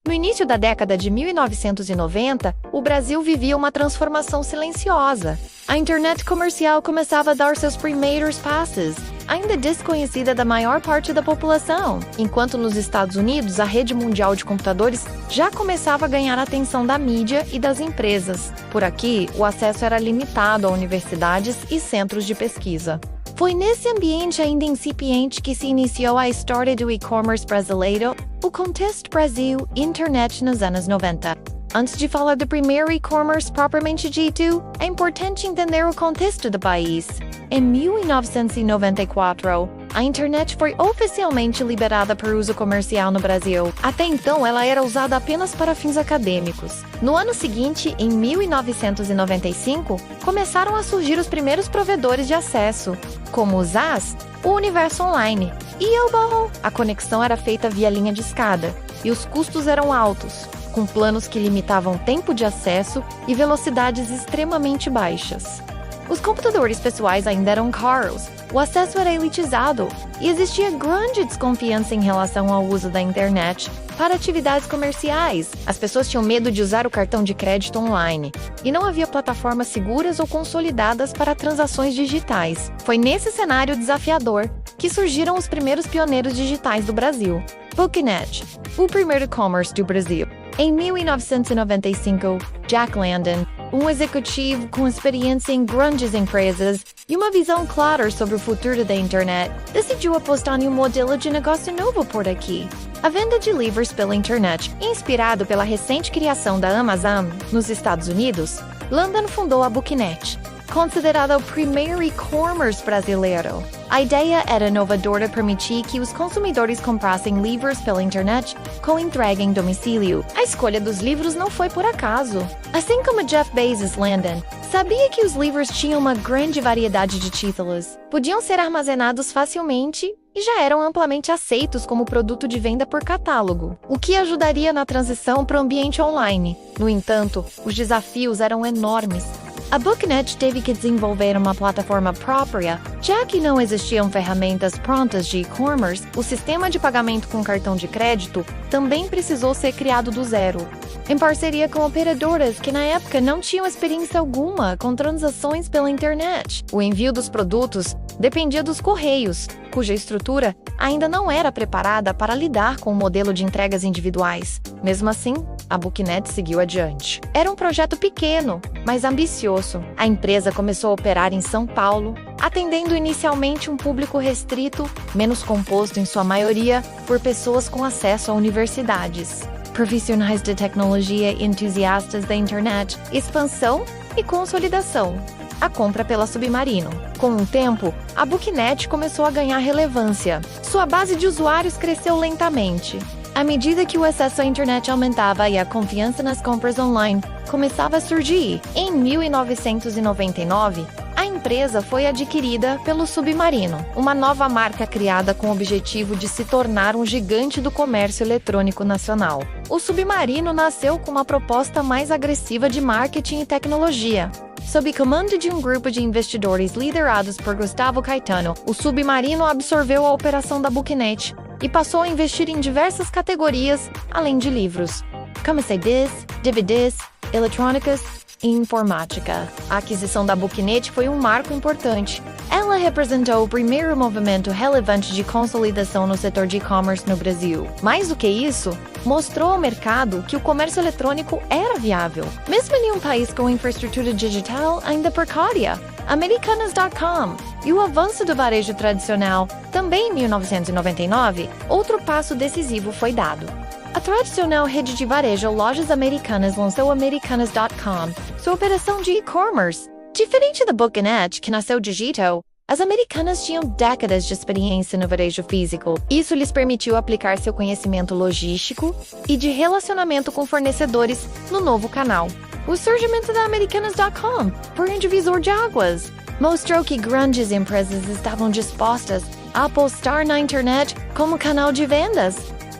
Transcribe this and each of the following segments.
No início da década de 1990, o Brasil vivia uma transformação silenciosa. A internet comercial começava a dar seus primeiros passos, ainda desconhecida da maior parte da população, enquanto nos Estados Unidos a rede mundial de computadores já começava a ganhar a atenção da mídia e das empresas. Por aqui, o acesso era limitado a universidades e centros de pesquisa. Foi nesse ambiente ainda incipiente que se iniciou a história do e-commerce brasileiro, o Contexto Brasil Internet nos anos 90. Antes de falar do primeiro e-commerce propriamente dito, é importante entender o contexto do país. Em 1994, a internet foi oficialmente liberada para uso comercial no Brasil. Até então, ela era usada apenas para fins acadêmicos. No ano seguinte, em 1995, começaram a surgir os primeiros provedores de acesso, como o ZAS, o Universo Online, e o Barro. A conexão era feita via linha de escada, e os custos eram altos, com planos que limitavam tempo de acesso e velocidades extremamente baixas. Os computadores pessoais ainda eram caros, o acesso era elitizado e existia grande desconfiança em relação ao uso da internet para atividades comerciais. As pessoas tinham medo de usar o cartão de crédito online e não havia plataformas seguras ou consolidadas para transações digitais. Foi nesse cenário desafiador que surgiram os primeiros pioneiros digitais do Brasil. Booknet, o primeiro e-commerce do Brasil. Em 1995, Jack London, um executivo com experiência em grandes empresas e uma visão clara sobre o futuro da internet, decidiu apostar em um modelo de negócio novo por aqui: a venda de livros pela internet. Inspirado pela recente criação da Amazon nos Estados Unidos, London fundou a Booknet, considerada o primeiro e-commerce brasileiro. A ideia era inovadora, permitir que os consumidores comprassem livros pela internet com entrega em domicílio. A escolha dos livros não foi por acaso. Assim como Jeff Bezos, London sabia que os livros tinham uma grande variedade de títulos, podiam ser armazenados facilmente e já eram amplamente aceitos como produto de venda por catálogo, o que ajudaria na transição para o ambiente online. No entanto, os desafios eram enormes. A Booknet teve que desenvolver uma plataforma própria, já que não existiam ferramentas prontas de e-commerce. O sistema de pagamento com cartão de crédito também precisou ser criado do zero, em parceria com operadoras que na época não tinham experiência alguma com transações pela internet. O envio dos produtos dependia dos correios, cuja estrutura ainda não era preparada para lidar com o modelo de entregas individuais. Mesmo assim, a Booknet seguiu adiante. Era um projeto pequeno, mas ambicioso. A empresa começou a operar em São Paulo, atendendo inicialmente um público restrito, menos composto em sua maioria por pessoas com acesso a universidades, profissionais de tecnologia e entusiastas da internet. Expansão e consolidação. A compra pela Submarino. Com o tempo, a Booknet começou a ganhar relevância. Sua base de usuários cresceu lentamente. À medida que o acesso à internet aumentava e a confiança nas compras online começava a surgir, em 1999, a empresa foi adquirida pelo Submarino, uma nova marca criada com o objetivo de se tornar um gigante do comércio eletrônico nacional. O Submarino nasceu com uma proposta mais agressiva de marketing e tecnologia. Sob comando de um grupo de investidores liderados por Gustavo Caetano, o Submarino absorveu a operação da Booknet e passou a investir em diversas categorias, além de livros, como CDs, DVDs, eletrônicas e informática. A aquisição da Booknet foi um marco importante. Ela representou o primeiro movimento relevante de consolidação no setor de e-commerce no Brasil. Mais do que isso, mostrou ao mercado que o comércio eletrônico era viável, mesmo em um país com infraestrutura digital ainda precária. Americanas.com e o avanço do varejo tradicional. Também em 1999, outro passo decisivo foi dado. A tradicional rede de varejo Lojas Americanas lançou Americanas.com, sua operação de e-commerce. Diferente da Booknet, que nasceu digital, as Americanas tinham décadas de experiência no varejo físico. Isso lhes permitiu aplicar seu conhecimento logístico e de relacionamento com fornecedores no novo canal. O surgimento da Americanas.com por um divisor de águas mostrou que grandes empresas estavam dispostas a apostar na internet como canal de vendas.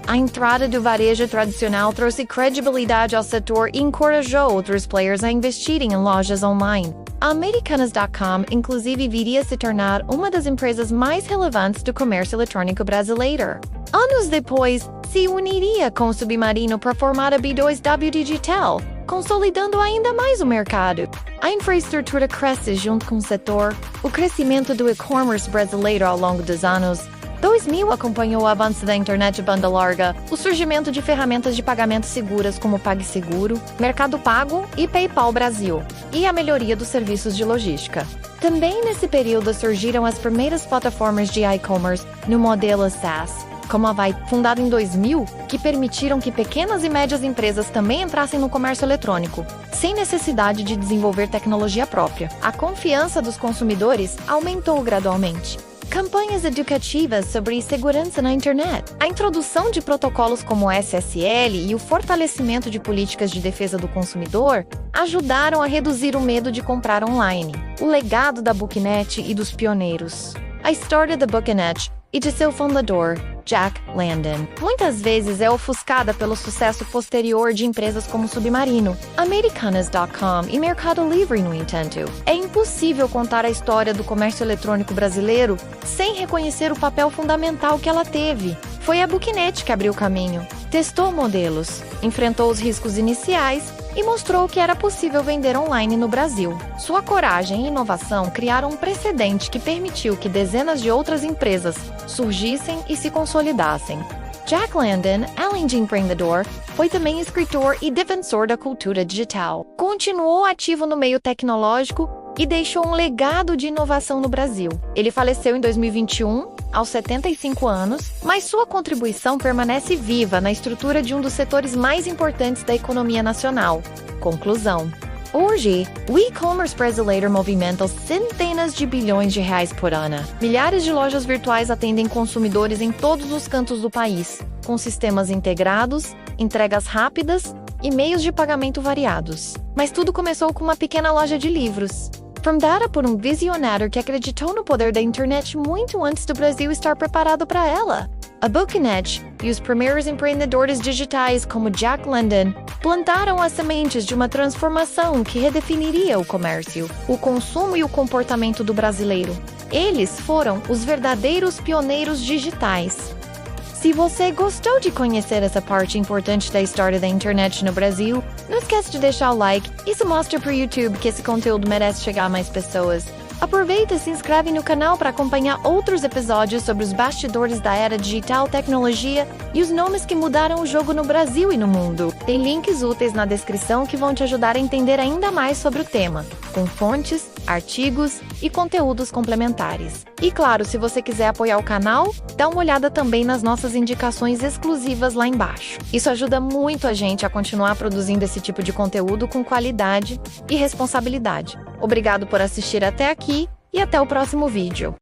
A entrada do varejo tradicional trouxe credibilidade ao setor e encorajou outros players a investirem em lojas online. A Americanas.com, inclusive, viria a se tornar uma das empresas mais relevantes do comércio eletrônico brasileiro. Anos depois, se uniria com o Submarino para formar a B2W Digital, consolidando ainda mais o mercado. A infraestrutura cresce junto com o setor. O crescimento do e-commerce brasileiro ao longo dos anos 2000 acompanhou o avanço da internet de banda larga, o surgimento de ferramentas de pagamento seguras como PagSeguro, Mercado Pago e PayPal Brasil, e a melhoria dos serviços de logística. Também nesse período surgiram as primeiras plataformas de e-commerce no modelo SaaS, como a Vai, fundada em 2000, que permitiram que pequenas e médias empresas também entrassem no comércio eletrônico, sem necessidade de desenvolver tecnologia própria. A confiança dos consumidores aumentou gradualmente. Campanhas educativas sobre segurança na internet, a introdução de protocolos como o SSL e o fortalecimento de políticas de defesa do consumidor ajudaram a reduzir o medo de comprar online. O legado da Booknet e dos pioneiros. A história da Booknet e de seu fundador, Jack London, muitas vezes é ofuscada pelo sucesso posterior de empresas como Submarino, Americanas.com e Mercado Livre, no entanto. É impossível contar a história do comércio eletrônico brasileiro sem reconhecer o papel fundamental que ela teve. Foi a Booknet que abriu o caminho, testou modelos, enfrentou os riscos iniciais e mostrou que era possível vender online no Brasil. Sua coragem e inovação criaram um precedente que permitiu que dezenas de outras empresas surgissem e se consolidassem. Jack London, além de empreendedor, foi também escritor e defensor da cultura digital. Continuou ativo no meio tecnológico e deixou um legado de inovação no Brasil. Ele faleceu em 2021, aos 75 anos, mas sua contribuição permanece viva na estrutura de um dos setores mais importantes da economia nacional. Conclusão. Hoje, o e-commerce brasileiro movimenta centenas de bilhões de reais por ano. Milhares de lojas virtuais atendem consumidores em todos os cantos do país, com sistemas integrados, entregas rápidas e meios de pagamento variados. Mas tudo começou com uma pequena loja de livros, fundada por um visionário que acreditou no poder da internet muito antes do Brasil estar preparado para ela. A Booknet e os primeiros empreendedores digitais como Jack London plantaram as sementes de uma transformação que redefiniria o comércio, o consumo e o comportamento do brasileiro. Eles foram os verdadeiros pioneiros digitais. Se você gostou de conhecer essa parte importante da história da internet no Brasil, não esquece de deixar o like. Isso mostra para o YouTube que esse conteúdo merece chegar a mais pessoas. Aproveita e se inscreve no canal para acompanhar outros episódios sobre os bastidores da era digital, tecnologia e os nomes que mudaram o jogo no Brasil e no mundo. Tem links úteis na descrição que vão te ajudar a entender ainda mais sobre o tema, com fontes, artigos e conteúdos complementares. E claro, se você quiser apoiar o canal, dá uma olhada também nas nossas indicações exclusivas lá embaixo. Isso ajuda muito a gente a continuar produzindo esse tipo de conteúdo com qualidade e responsabilidade. Obrigado por assistir até aqui e até o próximo vídeo.